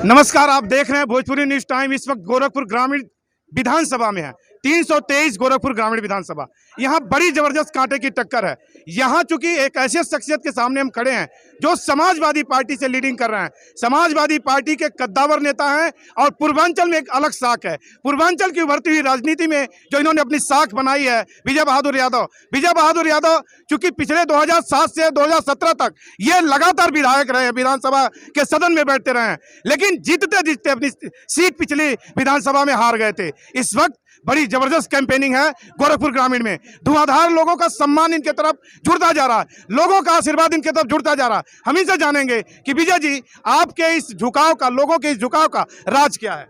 नमस्कार, आप देख रहे हैं भोजपुरी न्यूज टाइम। इस वक्त गोरखपुर ग्रामीण विधानसभा में है। 323 गोरखपुर ग्रामीण विधानसभा। यहाँ बड़ी जबरदस्त कांटे की टक्कर है। यहाँ चूंकि एक ऐसे शख्सियत के सामने हम खड़े हैं जो समाजवादी पार्टी से लीडिंग कर रहे हैं। समाजवादी पार्टी के कद्दावर नेता हैं और पूर्वांचल में एक अलग साख है। पूर्वांचल की उभरती हुई राजनीति में जो इन्होंने अपनी साख बनाई है, विजय बहादुर यादव। विजय बहादुर यादव चूंकि पिछले 2007 से 2017 तक ये लगातार विधायक रहे हैं, विधानसभा के सदन में बैठते रहे हैं, लेकिन जीतते जीतते अपनी सीट पिछली विधानसभा में हार गए थे। इस वक्त बड़ी जबरदस्त कैंपेनिंग है गोरखपुर ग्रामीण में। धुआंधार लोगों का सम्मान इनके तरफ जुड़ता जा रहा है, लोगों का आशीर्वाद इनके तरफ जुड़ता जा रहा है। हम इनसे जानेंगे कि विजय जी, आपके इस झुकाव का, लोगों के इस झुकाव का राज क्या है?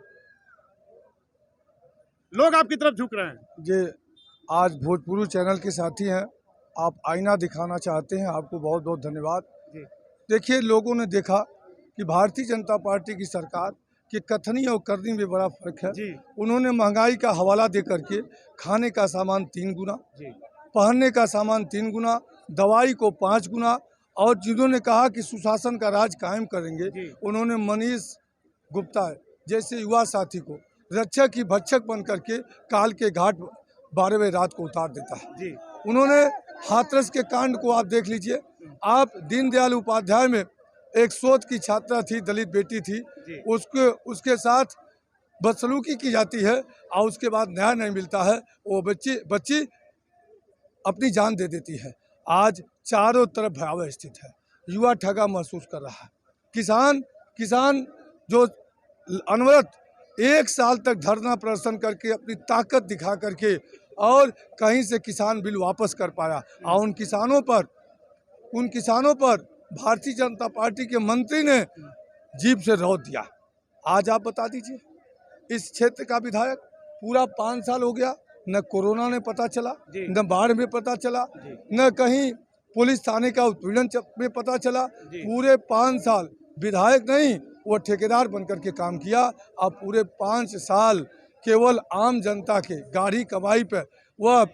लोग आपकी तरफ झुक रहे हैं। जी, आज भोजपुरी चैनल के साथी हैं, आप आईना दिखाना चाहते हैं, आपको बहुत बहुत धन्यवाद। देखिए, लोगों ने देखा कि भारतीय जनता पार्टी की सरकार कि कथनी और करनी में बड़ा फर्क है। उन्होंने महंगाई का हवाला दे करके खाने का सामान 3 गुना, पहनने का सामान 3 गुना, दवाई को 5 गुना, और जिन्होंने कहा कि सुशासन का राज कायम करेंगे, उन्होंने मनीष गुप्ता जैसे युवा साथी को रक्षक की भक्षक बन करके काल के घाट 12वें रात को उतार देता है। उन्होंने हाथरस के कांड को आप देख लीजिए। आप दीनदयाल उपाध्याय में एक शोध की छात्रा थी, दलित बेटी थी, उसके साथ बदसलूकी की जाती है और उसके बाद न्याय नहीं मिलता है, वो बच्ची अपनी जान दे देती है। आज चारों तरफ भयावह स्थिति है, युवा ठगा महसूस कर रहा है। किसान जो अनवरत 1 साल तक धरना प्रदर्शन करके अपनी ताकत दिखा करके और कहीं से किसान बिल वापस कर पाया, और उन किसानों पर भारतीय जनता पार्टी के मंत्री ने जीप से रौंद दिया। आज आप बता दीजिए, इस क्षेत्र का विधायक पूरा 5 साल हो गया, न कोरोना ने पता चला, न बाढ़ में पता चला, न कहीं पुलिस थाने का उत्पीड़न में पता चला। पूरे 5 साल विधायक नहीं, वो ठेकेदार बनकर के काम किया। अब पूरे 5 साल केवल आम जनता के गाढ़ी कमाई पे वह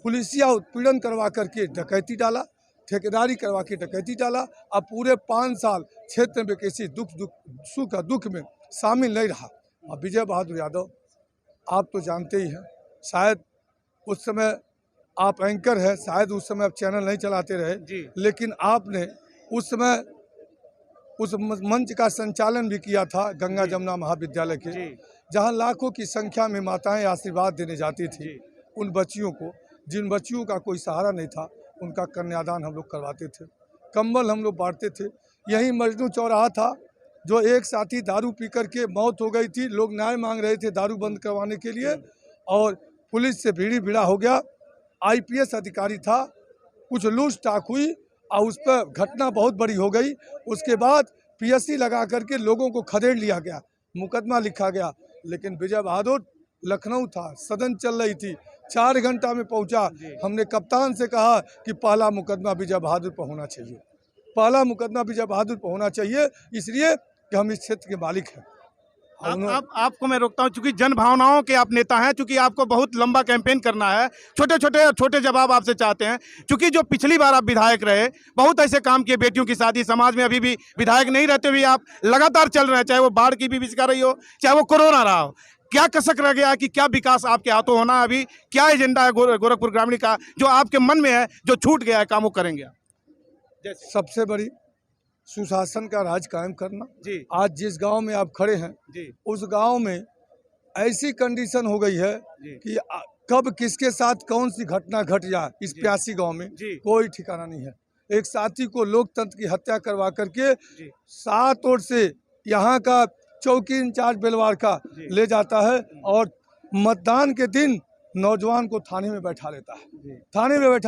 पुलिसिया उत्पीड़न करवा करके डकैती डाला, ठेकेदारी करवा के डकैती डाला। अब पूरे 5 साल क्षेत्र में किसी सुख दुख में शामिल नहीं रहा। अब विजय बहादुर यादव, आप तो जानते ही हैं, शायद उस समय आप एंकर हैं, शायद उस समय आप चैनल नहीं चलाते रहे, लेकिन आपने उस समय उस मंच का संचालन भी किया था गंगा जमुना महाविद्यालय के, जहां लाखों की संख्या में माताएं आशीर्वाद देने जाती थी उन बच्चियों को, जिन बच्चियों का कोई सहारा नहीं था, उनका कन्यादान हम लोग करवाते थे, कंबल हम लोग बांटते थे। यही मजनू चौराहा था जो एक साथी दारू पी करके मौत हो गई थी, लोग न्याय मांग रहे थे दारू बंद करवाने के लिए, और पुलिस से भिड़ा हो गया। IPS अधिकारी था, कुछ लूटताक हुई और उस पर घटना बहुत बड़ी हो गई। उसके बाद PSC लगा करके लोगों को खदेड़ लिया गया, मुकदमा लिखा गया। लेकिन विजय बहादुर लखनऊ था, सदन चल रही थी, 4 घंटा में पहुंचा। हमने कप्तान से कहा कि पहला मुकदमा विजय बहादुर पर होना चाहिए, पहला मुकदमा विजय बहादुर पर होना चाहिए, इसलिए कि हम इस क्षेत्र के मालिक हैं। आपको मैं रोकता हूं, चूंकि जन भावनाओं के आप नेता हैं, चूंकि आपको बहुत लंबा कैंपेन करना है, छोटे जवाब आपसे चाहते हैं। चूंकि जो पिछली बार आप विधायक रहे, बहुत ऐसे काम किए, बेटियों की शादी, समाज में अभी भी विधायक नहीं रहते हुए आप लगातार चल रहे हैं, चाहे वो बाढ़ की भी विषय रही हो, चाहे वो कोरोना रहा हो। क्या कसक रह गया कि क्या विकास आपके हाथों होना, अभी क्या एजेंडा है गोरखपुर ग्रामीण का जो आपके मन में है, जो छूट गया है, काम वो करेंगे? सबसे बड़ी सुशासन का राज कायम करना। आज जिस गांव में आप खड़े हैं, उस गांव में ऐसी कंडीशन हो गई है कि कब किसके साथ कौन सी घटना घट जाए, इस प्यासी गांव में कोई ठिकाना नहीं है। एक साथी को लोकतंत्र की हत्या करवा करके 7 ओर से यहाँ का चौकी इंचार्ज बेलवार का ले जाता है, और मतदान के दिन नौजवान को थाने में बैठा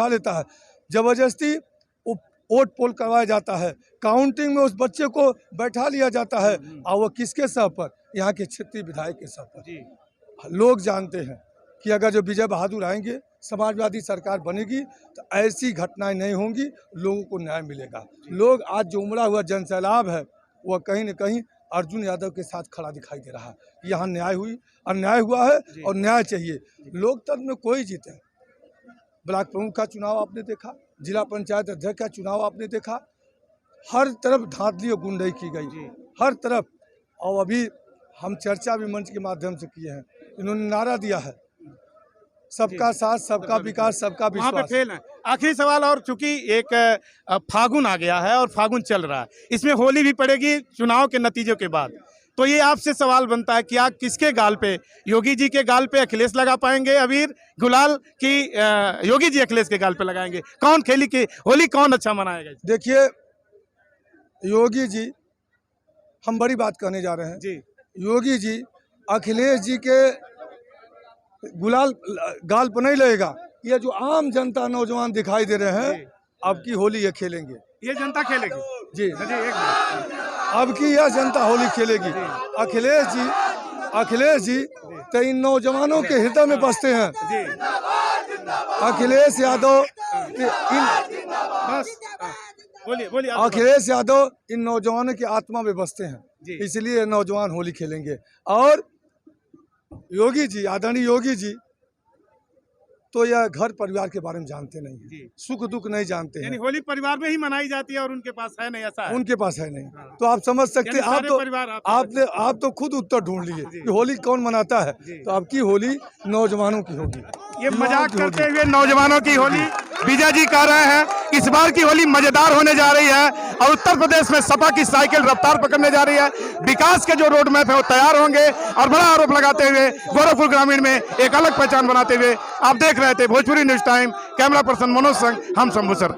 लेता है, जबरदस्ती वोट पोल करवाया जाता है, काउंटिंग में उस बच्चे को बैठा लिया जाता है, और वो किसके सह पर? यहाँ के क्षेत्रीय विधायक के सह पर। लोग जानते हैं कि अगर जो विजय बहादुर आएंगे, समाजवादी सरकार बनेगी, तो ऐसी घटनाएं नहीं होंगी, लोगों को न्याय मिलेगा। लोग आज जो उमड़ा हुआ जन सैलाब है, वह कहीं न कहीं अर्जुन यादव के साथ खड़ा दिखाई दे रहा है। यहाँ न्याय हुआ है और न्याय चाहिए। लोकतंत्र में कोई जीते, ब्लॉक प्रमुख का चुनाव आपने देखा, जिला पंचायत अध्यक्ष का चुनाव आपने देखा, हर तरफ धांधली और गुंडाई की गई, हर तरफ और अभी हम चर्चा भी मंच के माध्यम से किए हैं। इन्होंने नारा दिया है, सबका साथ, सबका विकास, सबका वहाँ पे विश्वास। फेल है। आखिरी सवाल, और चूंकि एक फागुन आ गया है और फागुन चल रहा है, इसमें होली भी पड़ेगी चुनाव के नतीजों के बाद, तो ये आपसे सवाल बनता है क्या किसके गाल पे, योगी जी के गाल पे अखिलेश लगा पाएंगे अबीर गुलाल की योगी जी अखिलेश के गाल पे लगाएंगे? कौन खेली की होली, कौन अच्छा मनाएगा? देखिए योगी जी, हम बड़ी बात कहने जा रहे हैं जी योगी जी अखिलेश जी के गुलाल गाल पर नहीं लगेगा। ये जो आम जनता नौजवान दिखाई दे रहे हैं, अब की होली ये खेलेंगे, ये जनता खेलेगी। जी एक मिनट। अब की यह जनता होली खेलेगी। अखिलेश जी तो इन नौजवानों के हृदय में बसते हैं। जी अखिलेश यादव बस बोलिए बोलिए आप। अखिलेश यादव इन नौजवानों की आत्मा में बसते जी। हैं, इसलिए नौजवान होली खेलेंगे। और योगी जी, आदरणीय योगी जी तो यह घर परिवार के बारे में जानते नहीं जी। हैं, सुख दुख नहीं जानते यानी हैं, होली परिवार में ही मनाई जाती है और उनके पास है नहीं, ऐसा है? उनके पास है नहीं। तो आप समझ सकते यानी हैं, सारे परिवार आप तो खुद उत्तर ढूंढ लिए कि होली कौन मनाता है। तो आपकी होली नौजवानों की होगी। ये मजाक करते हुए नौजवानों की होली विजय जी कह रहे हैं। इस बार की होली मजेदार होने जा रही है और उत्तर प्रदेश में सपा की साइकिल रफ्तार पकड़ने जा रही है। विकास के जो रोड मैप है वो तैयार होंगे और बड़ा आरोप लगाते हुए गोरखपुर ग्रामीण में एक अलग पहचान बनाते हुए आप देख रहे थे Bhojpuri news time. Camera person Manoj संग, हम शंभू सर।